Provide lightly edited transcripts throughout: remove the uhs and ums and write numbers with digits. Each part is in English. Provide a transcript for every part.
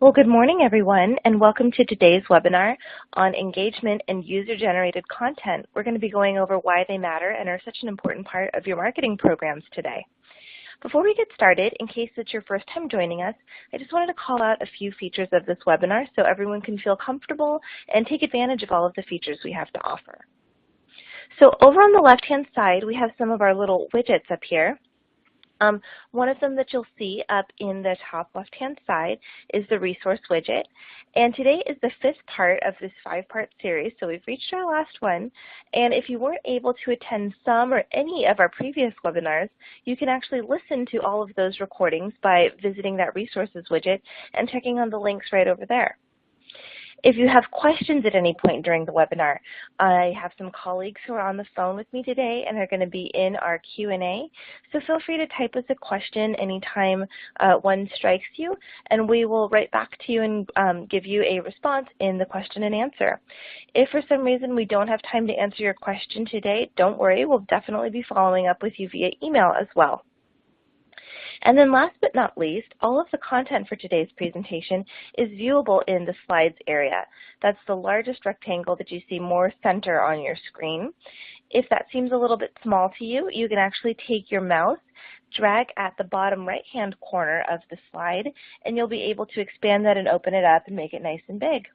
Well, good morning, everyone, and welcome to today's webinar on engagement and user-generated content. We're going to be going over why they matter and are such an important part of your marketing programs today. Before we get started, in case it's your first time joining us, I just wanted to call out a few features of this webinar so everyone can feel comfortable and take advantage of all of the features we have to offer. So over on the left-hand side, we have some of our little widgets up here. One of them that you'll see up in the top left-hand side is the resource widget. And today is the 5th part of this 5-part series, so we've reached our last one. And if you weren't able to attend some or any of our previous webinars, you can actually listen to all of those recordings by visiting that resources widget and checking on the links right over there. If you have questions at any point during the webinar, I have some colleagues who are on the phone with me today and are going to be in our Q&A. So feel free to type us a question anytime one strikes you, and we will write back to you and give you a response in the question and answer. If for some reason we don't have time to answer your question today, don't worry, we'll definitely be following up with you via email as well. And then last but not least, all of the content for today's presentation is viewable in the slides area. That's the largest rectangle that you see more center on your screen. If that seems a little bit small to you, you can actually take your mouse, drag at the bottom right-hand corner of the slide, and you'll be able to expand that and open it up and make it nice and big.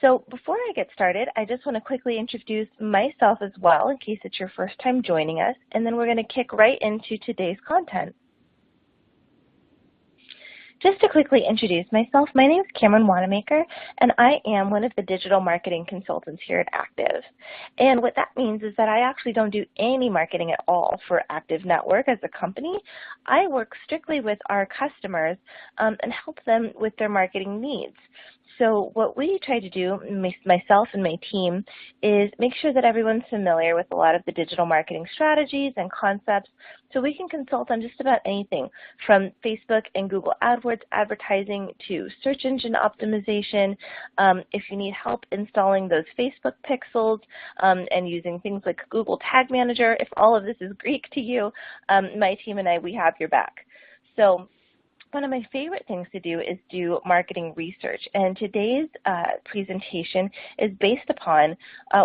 So before I get started, I just want to quickly introduce myself as well in case it's your first time joining us, and then we're going to kick right into today's content. Just to quickly introduce myself, my name is CAMARIN, WANAMAKER, and I am one of the digital marketing consultants here at Active. And what that means is that I actually don't do any marketing at all for Active Network as a company. I work strictly with our customers and help them with their marketing needs. So what we try to do, myself and my team, is make sure that everyone's familiar with a lot of the digital marketing strategies and concepts so we can consult on just about anything from Facebook and Google AdWords advertising to search engine optimization. If you need help installing those Facebook pixels and using things like Google Tag Manager, if all of this is Greek to you, my team and I, we have your back. So one of my favorite things to do is do marketing research, and today's presentation is based upon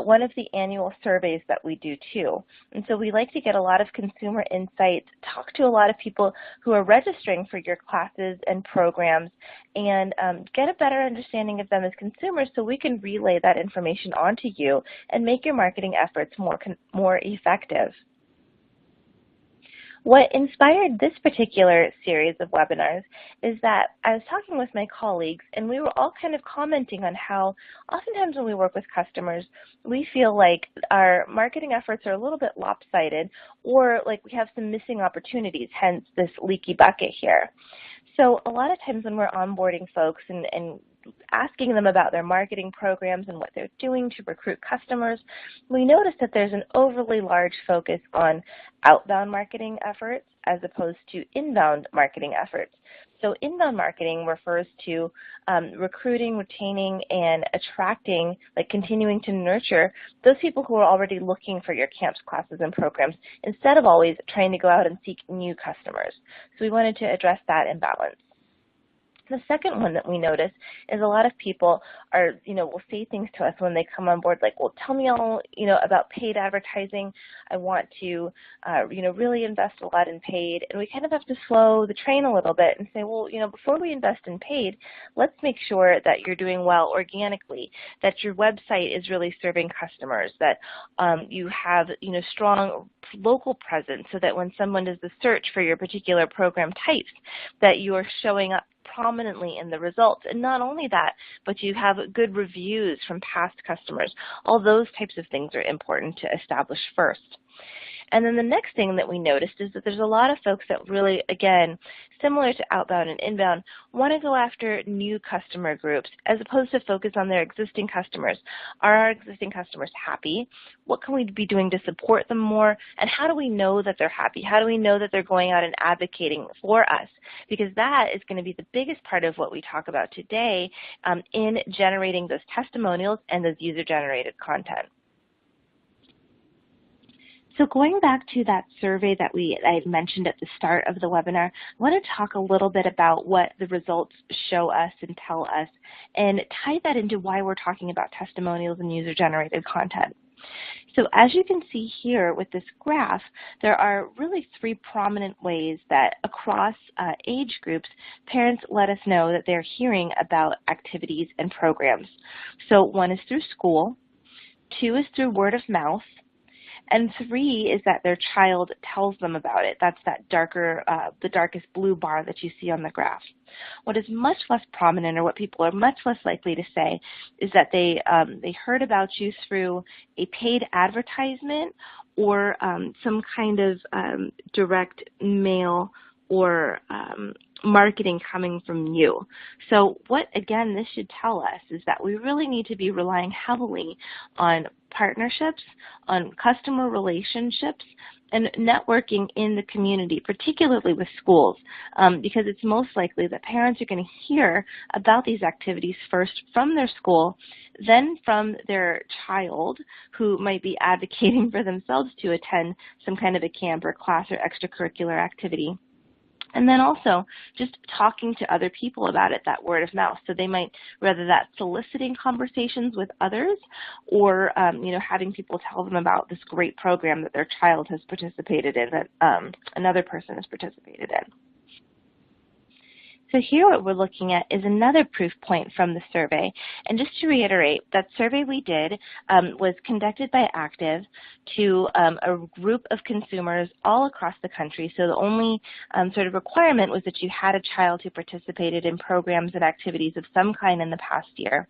one of the annual surveys that we do too. And so we like to get a lot of consumer insights, talk to a lot of people who are registering for your classes and programs, and get a better understanding of them as consumers so we can relay that information onto you and make your marketing efforts more effective. What inspired this particular series of webinars is that I was talking with my colleagues and we were all kind of commenting on how oftentimes when we work with customers, we feel like our marketing efforts are a little bit lopsided or like we have some missing opportunities, hence this leaky bucket here. So a lot of times when we're onboarding folks and asking them about their marketing programs and what they're doing to recruit customers, we notice that there's an overly large focus on outbound marketing efforts as opposed to inbound marketing efforts. So inbound marketing refers to recruiting, retaining, and attracting, like continuing to nurture those people who are already looking for your camps, classes, and programs instead of always trying to go out and seek new customers. So we wanted to address that imbalance. The second one that we notice is a lot of people are, will say things to us when they come on board like, well, tell me all, about paid advertising. I want to, really invest a lot in paid. And we kind of have to slow the train a little bit and say, well, before we invest in paid, let's make sure that you're doing well organically, that your website is really serving customers, that you have, strong local presence so that when someone does the search for your particular program types, that you are showing up prominently in the results. And not only that, but you have good reviews from past customers. All those types of things are important to establish first. And then the next thing that we noticed is that there's a lot of folks that really, again, similar to outbound and inbound, want to go after new customer groups as opposed to focus on their existing customers. Are our existing customers happy? What can we be doing to support them more? And how do we know that they're happy? How do we know that they're going out and advocating for us? Because that is going to be the biggest part of what we talk about today in generating those testimonials and those user-generated content. So going back to that survey that I mentioned at the start of the webinar, I want to talk a little bit about what the results show us and tell us, and tie that into why we're talking about testimonials and user-generated content. So as you can see here with this graph, there are really three prominent ways that across age groups, parents let us know that they're hearing about activities and programs. So one is through school, two is through word of mouth, and three is that their child tells them about it. That's that the darkest blue bar that you see on the graph. What is much less prominent, or what people are much less likely to say, is that they heard about you through a paid advertisement or some kind of direct mail or marketing coming from you. So what, again, this should tell us is that we really need to be relying heavily on partnerships, on customer relationships, and networking in the community, particularly with schools, because it's most likely that parents are going to hear about these activities first from their school, then from their child who might be advocating for themselves to attend some kind of a camp or class or extracurricular activity. And then also just talking to other people about it, that word of mouth. So they might, whether that's soliciting conversations with others or having people tell them about this great program that their child has participated in, that another person has participated in. So here what we're looking at is another proof point from the survey. And just to reiterate, that survey we did was conducted by Active to a group of consumers all across the country. So the only sort of requirement was that you had a child who participated in programs and activities of some kind in the past year.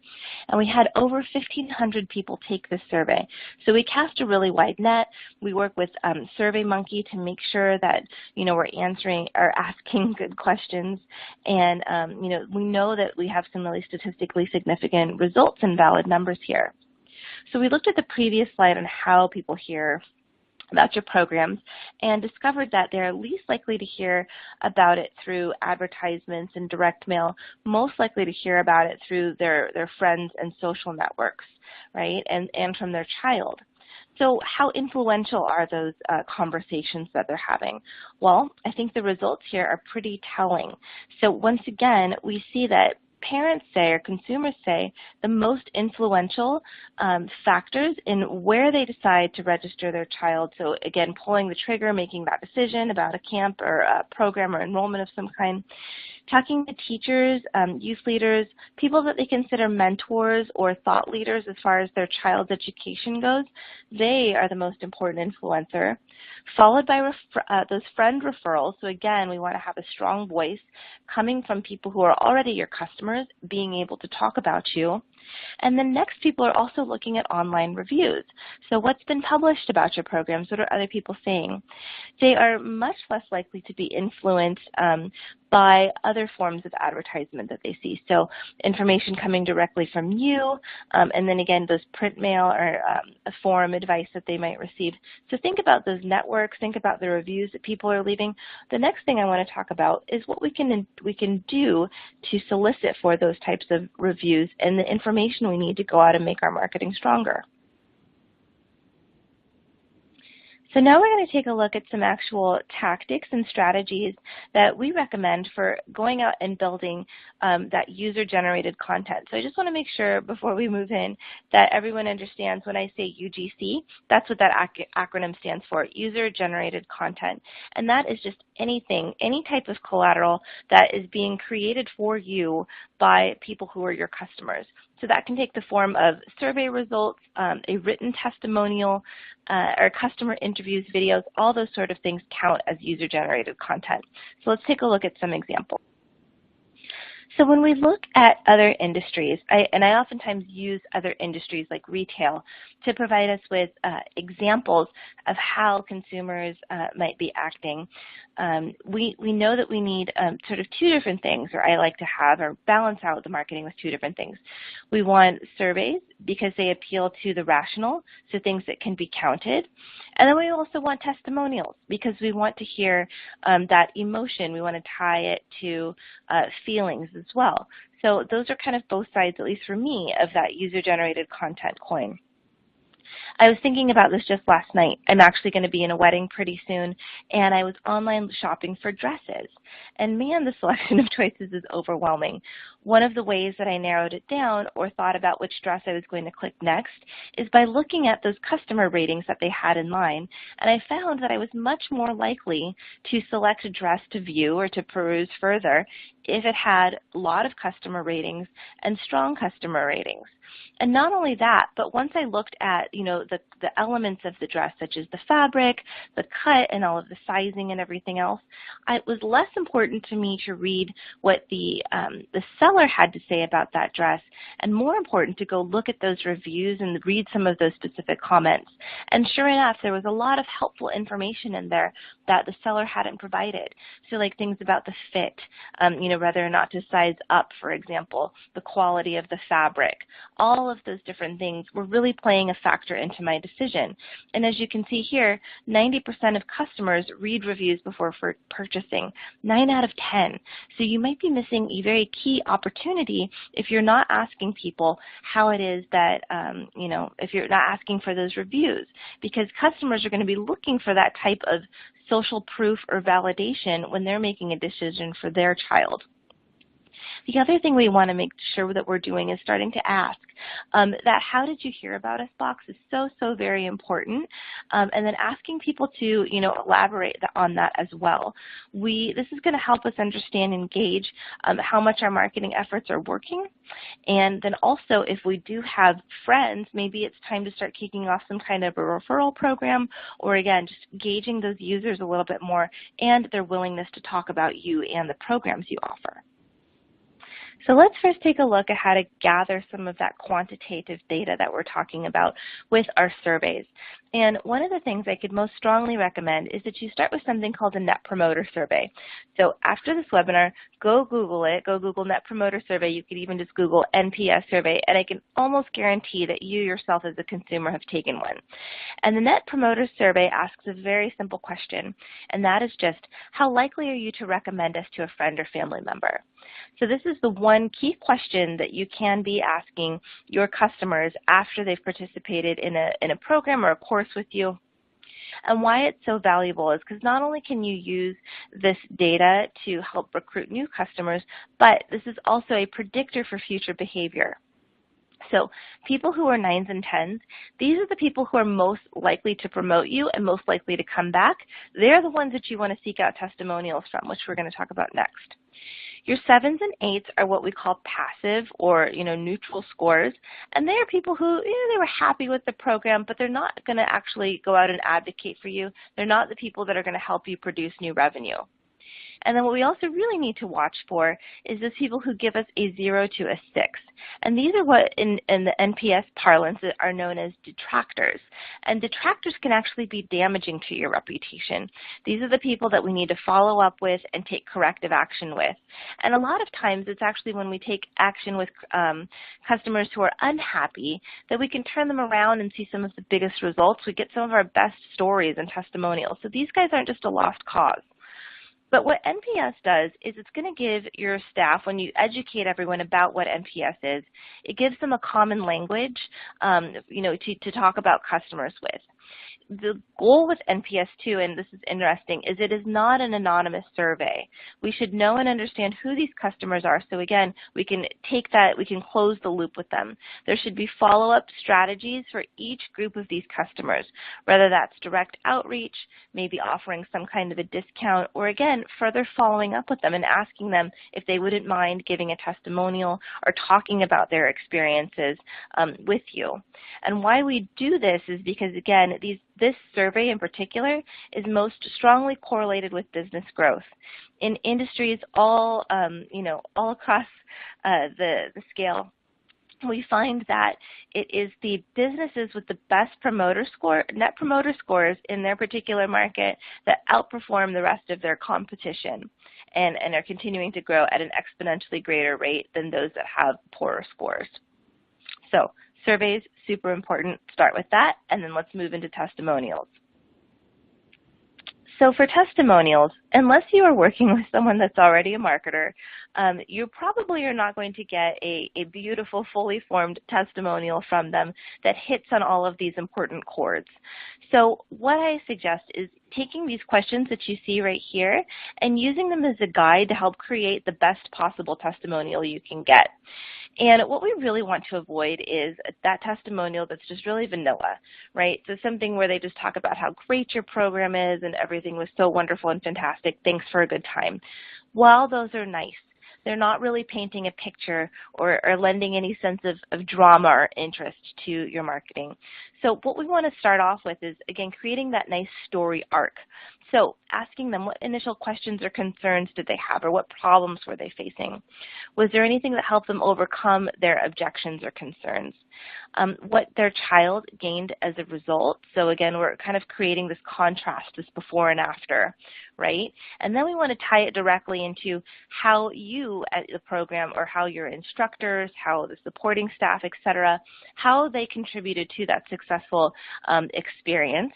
And we had over 1,500 people take this survey. So we cast a really wide net. We work with SurveyMonkey to make sure that we're answering or asking good questions. And we know that we have some really statistically significant results and valid numbers here. So we looked at the previous slide on how people hear about your programs and discovered that they're least likely to hear about it through advertisements and direct mail, most likely to hear about it through their friends and social networks, right, and from their child. So how influential are those conversations that they're having? Well, I think the results here are pretty telling. So once again, we see that parents say, or consumers say, the most influential factors in where they decide to register their child. So again, pulling the trigger, making that decision about a camp or a program or enrollment of some kind, talking to teachers, youth leaders, people that they consider mentors or thought leaders as far as their child's education goes, they are the most important influencer, followed by those friend referrals. So again, we want to have a strong voice coming from people who are already your customers, being able to talk about you. And then next, people are also looking at online reviews. So what's been published about your programs? What are other people saying? They are much less likely to be influenced by other forms of advertisement that they see. So information coming directly from you, and then again, those print mail or forum advice that they might receive. So think about those networks, think about the reviews that people are leaving. The next thing I want to talk about is what we can do to solicit for those types of reviews and the information we need to go out and make our marketing stronger. So now we're going to take a look at some actual tactics and strategies that we recommend for going out and building that user-generated content. So I just want to make sure before we move in that everyone understands when I say UGC, that's what that acronym stands for, user-generated content. And that is just anything, any type of collateral that is being created for you by people who are your customers. So that can take the form of survey results, a written testimonial, or customer interviews, videos, all those sort of things count as user-generated content. So let's take a look at some examples. So when we look at other industries, I oftentimes use other industries like retail to provide us with examples of how consumers might be acting. We know that we need sort of two different things, or I like to have, or balance out the marketing with two different things. We want surveys because they appeal to the rational, so things that can be counted. And then we also want testimonials because we want to hear that emotion. We want to tie it to feelings as well. So those are kind of both sides, at least for me, of that user-generated content coin. I was thinking about this just last night. I'm actually going to be in a wedding pretty soon, and I was online shopping for dresses. And man, the selection of choices is overwhelming. One of the ways that I narrowed it down or thought about which dress I was going to click next is by looking at those customer ratings that they had in line. And I found that I was much more likely to select a dress to view or to peruse further if it had a lot of customer ratings and strong customer ratings. And not only that, but once I looked at, the elements of the dress, such as the fabric, the cut, and all of the sizing and everything else, it was less important to me to read what the seller had to say about that dress, and more important to go look at those reviews and read some of those specific comments. And sure enough, there was a lot of helpful information in there that the seller hadn't provided. So like things about the fit, whether or not to size up, for example, the quality of the fabric. All of those different things were really playing a factor into my decision. And as you can see here, 90% of customers read reviews before purchasing, 9 out of 10. So you might be missing a very key opportunity if you're not asking people how it is that, if you're not asking for those reviews, because customers are going to be looking for that type of social proof or validation when they're making a decision for their child. The other thing we want to make sure that we're doing is starting to ask that how did you hear about us box is so very important, and then asking people to elaborate on that as well. This is going to help us understand and gauge how much our marketing efforts are working, and then also if we do have friends, maybe it's time to start kicking off some kind of a referral program, or again just gauging those users a little bit more and their willingness to talk about you and the programs you offer. So let's first take a look at how to gather some of that quantitative data that we're talking about with our surveys. And one of the things I could most strongly recommend is that you start with something called a Net Promoter Survey. So after this webinar, go Google it. Go Google Net Promoter Survey. You could even just Google NPS survey, and I can almost guarantee that you yourself as a consumer have taken one. And the Net Promoter Survey asks a very simple question, and that is just, how likely are you to recommend us to a friend or family member? So this is the one key question that you can be asking your customers after they've participated in a program or a course with you. And why it's so valuable is because not only can you use this data to help recruit new customers, but this is also a predictor for future behavior. So people who are 9s and 10s, these are the people who are most likely to promote you and most likely to come back. They're the ones that you want to seek out testimonials from, which we're going to talk about next. Your 7s and 8s are what we call passive or neutral scores, and they are people who they were happy with the program, but they're not going to actually go out and advocate for you. They're not the people that are going to help you produce new revenue. And then what we also really need to watch for is those people who give us a 0 to a 6. And these are what in the NPS parlance are known as detractors. And detractors can actually be damaging to your reputation. These are the people that we need to follow up with and take corrective action with. And a lot of times it's actually when we take action with customers who are unhappy that we can turn them around and see some of the biggest results. We get some of our best stories and testimonials. So these guys aren't just a lost cause. But what NPS does is it's going to give your staff, when you educate everyone about what NPS is, it gives them a common language, to talk about customers with. The goal with NPS too, and this is interesting, is it is not an anonymous survey. We should know and understand who these customers are. So again, we can take that, we can close the loop with them. There should be follow-up strategies for each group of these customers, whether that's direct outreach, maybe offering some kind of a discount, or again, further following up with them and asking them if they wouldn't mind giving a testimonial or talking about their experiences with you. And why we do this is because, again, this survey in particular is most strongly correlated with business growth. In industries all across the scale, we find that it is the businesses with the best net promoter scores in their particular market that outperform the rest of their competition and are continuing to grow at an exponentially greater rate than those that have poorer scores. So surveys, super important. Start with that, and then let's move into testimonials. So for testimonials, unless you are working with someone that's already a marketer, you probably are not going to get a beautiful, fully formed testimonial from them that hits on all of these important chords. So what I suggest is taking these questions that you see right here and using them as a guide to help create the best possible testimonial you can get. And what we really want to avoid is that testimonial that's just really vanilla, right? So something where they just talk about how great your program is and everything was so wonderful and fantastic, thanks for a good time. While those are nice, they're not really painting a picture or lending any sense of drama or interest to your marketing. So what we want to start off with is, again, creating that nice story arc. So asking them what initial questions or concerns did they have, or what problems were they facing? Was there anything that helped them overcome their objections or concerns? What their child gained as a result. So again, we're kind of creating this contrast, this before and after, right? And then we want to tie it directly into how you at the program, or how your instructors, how the supporting staff, et cetera, how they contributed to that successful experience.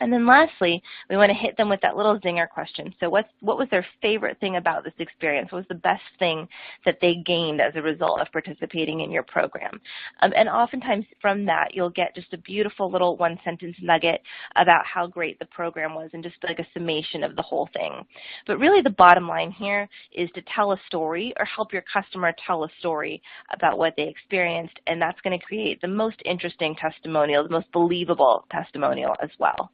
And then lastly, we want to hit them with that little zinger question. So what was their favorite thing about this experience? What was the best thing that they gained as a result of participating in your program? And oftentimes from that, you'll get just a beautiful little one-sentence nugget about how great the program was, and just like a summation of the whole thing. But really the bottom line here is to tell a story, or help your customer tell a story about what they experienced, and that's going to create the most interesting testimonial, the most believable testimonial as well.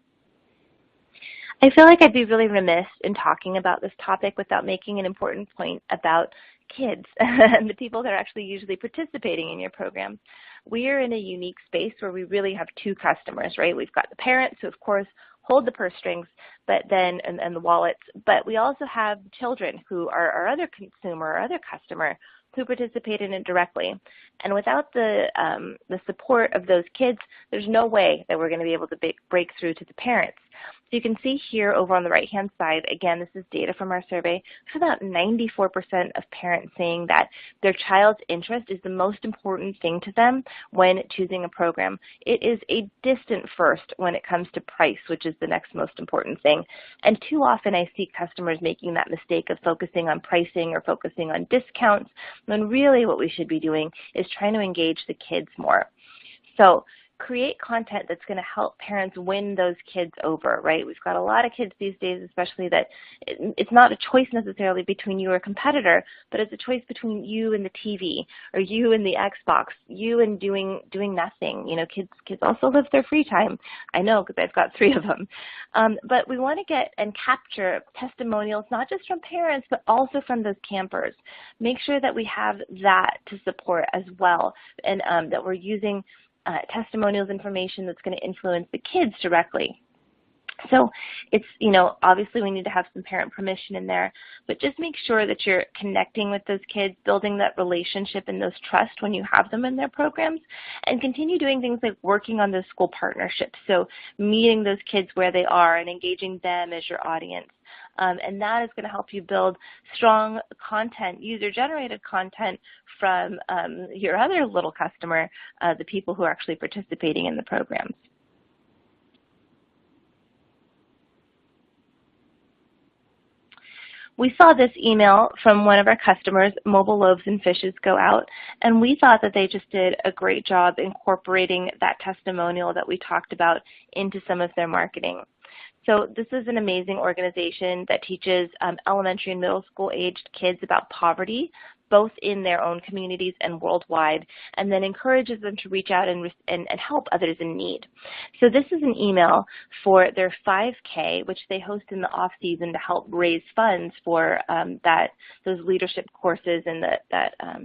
I feel like I'd be really remiss in talking about this topic without making an important point about kids and the people that are actually usually participating in your program. We are in a unique space where we really have two customers, right? We've got the parents who, of course, hold the purse strings, but then and the wallets, but we also have children who are our other consumer, our other customer, who participate in it directly. And without the support of those kids, there's no way that we're going to be able to break through to the parents. So you can see here over on the right-hand side, again, this is data from our survey, there's about 94% of parents saying that their child's interest is the most important thing to them when choosing a program. It is a distant first when it comes to price, which is the next most important thing. And too often I see customers making that mistake of focusing on pricing or focusing on discounts, when really what we should be doing is trying to engage the kids more. So create content that's going to help parents win those kids over, right? We've got a lot of kids these days, especially, that it's not a choice necessarily between you or a competitor, but it's a choice between you and the TV, or you and the Xbox, you and doing nothing. You know, kids also live their free time. I know, because I've got 3 of them. But we want to get and capture testimonials, not just from parents, but also from those campers. Make sure that we have that to support as well, and that we're using testimonials information that's going to influence the kids directly. So it's, you know, obviously we need to have some parent permission in there, but just make sure that you're connecting with those kids, building that relationship and those trust when you have them in their programs, and continue doing things like working on those school partnerships. So meeting those kids where they are and engaging them as your audience. And that is going to help you build strong content, user-generated content from your other little customer, the people who are actually participating in the programs. We saw this email from one of our customers, Mobile Loaves and Fishes, go out, and we thought that they just did a great job incorporating that testimonial that we talked about into some of their marketing. So this is an amazing organization that teaches elementary and middle school aged kids about poverty, both in their own communities and worldwide, and then encourages them to reach out and help others in need. So this is an email for their 5K, which they host in the off-season to help raise funds for those leadership courses and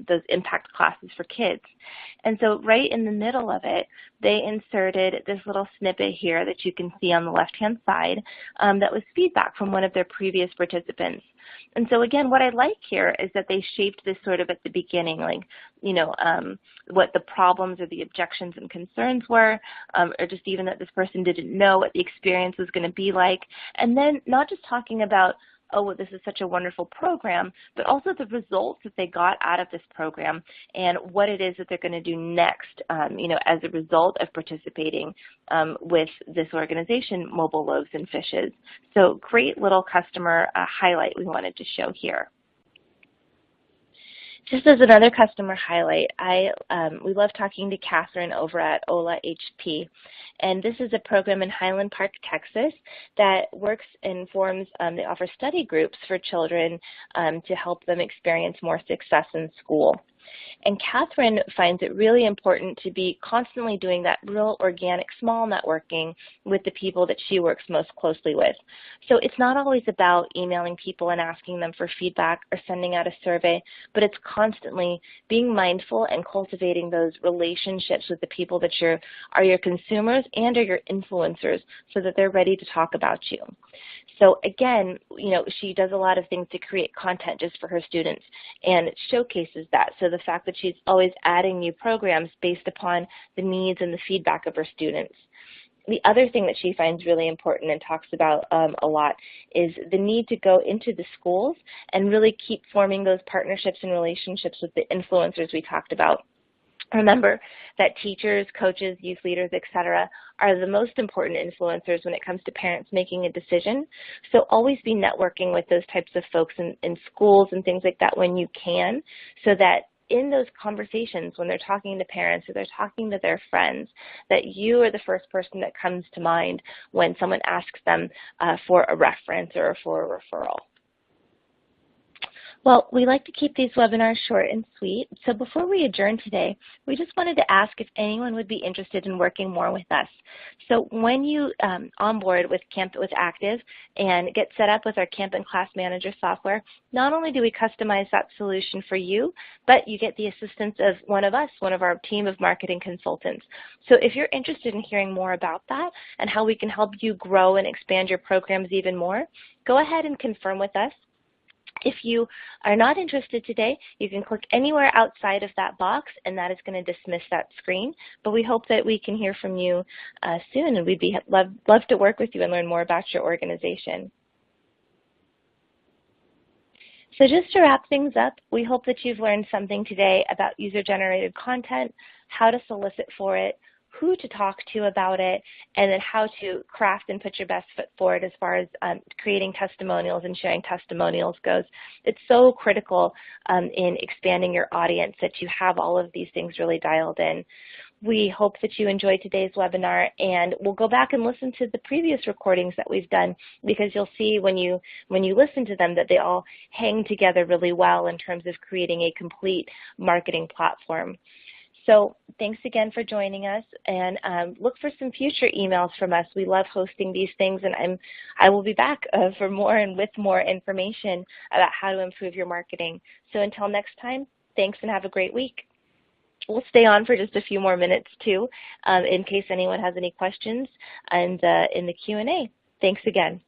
those impact classes for kids. And so right in the middle of it, they inserted this little snippet here that you can see on the left-hand side that was feedback from one of their previous participants. And so again, what I like here is that they shaped this sort of at the beginning, like, you know, what the problems or the objections and concerns were, or just even that this person didn't know what the experience was going to be like. And then not just talking about, oh, this is such a wonderful program, but also the results that they got out of this program and what it is that they're going to do next, as a result of participating with this organization, Mobile Loaves and Fishes. So great little customer highlight we wanted to show here. Just as another customer highlight, we love talking to Catherine over at OLA HP, and this is a program in Highland Park, Texas that works and forms, they offer study groups for children to help them experience more success in school. And Catherine finds it really important to be constantly doing that real organic small networking with the people that she works most closely with. So it's not always about emailing people and asking them for feedback or sending out a survey, but it's constantly being mindful and cultivating those relationships with the people that are your consumers and are your influencers so that they're ready to talk about you. So again, she does a lot of things to create content just for her students and showcases that. So the fact that she's always adding new programs based upon the needs and the feedback of her students. The other thing that she finds really important and talks about a lot is the need to go into the schools and really keep forming those partnerships and relationships with the influencers we talked about. Remember that teachers, coaches, youth leaders, etc., are the most important influencers when it comes to parents making a decision. So always be networking with those types of folks in schools and things like that when you can, so that in those conversations when they're talking to parents or they're talking to their friends, that you are the first person that comes to mind when someone asks them for a reference or for a referral. Well, we like to keep these webinars short and sweet, so before we adjourn today, we just wanted to ask if anyone would be interested in working more with us. So when you onboard with Active and get set up with our Camp and Class Manager software, not only do we customize that solution for you, but you get the assistance of one of us, one of our team of marketing consultants. So if you're interested in hearing more about that and how we can help you grow and expand your programs even more, go ahead and confirm with us. If you are not interested today, you can click anywhere outside of that box, and that is going to dismiss that screen. But we hope that we can hear from you soon, and we'd love to work with you and learn more about your organization. So just to wrap things up, we hope that you've learned something today about user-generated content, how to solicit for it, who to talk to about it, and then how to craft and put your best foot forward as far as creating testimonials and sharing testimonials goes. It's so critical in expanding your audience that you have all of these things really dialed in. We hope that you enjoyed today's webinar, and we'll go back and listen to the previous recordings that we've done, because you'll see when you listen to them that they all hang together really well in terms of creating a complete marketing platform. So thanks again for joining us, and look for some future emails from us. We love hosting these things, and I will be back for more and with more information about how to improve your marketing. So until next time, thanks and have a great week. We'll stay on for just a few more minutes too, in case anyone has any questions and in the Q&A. Thanks again.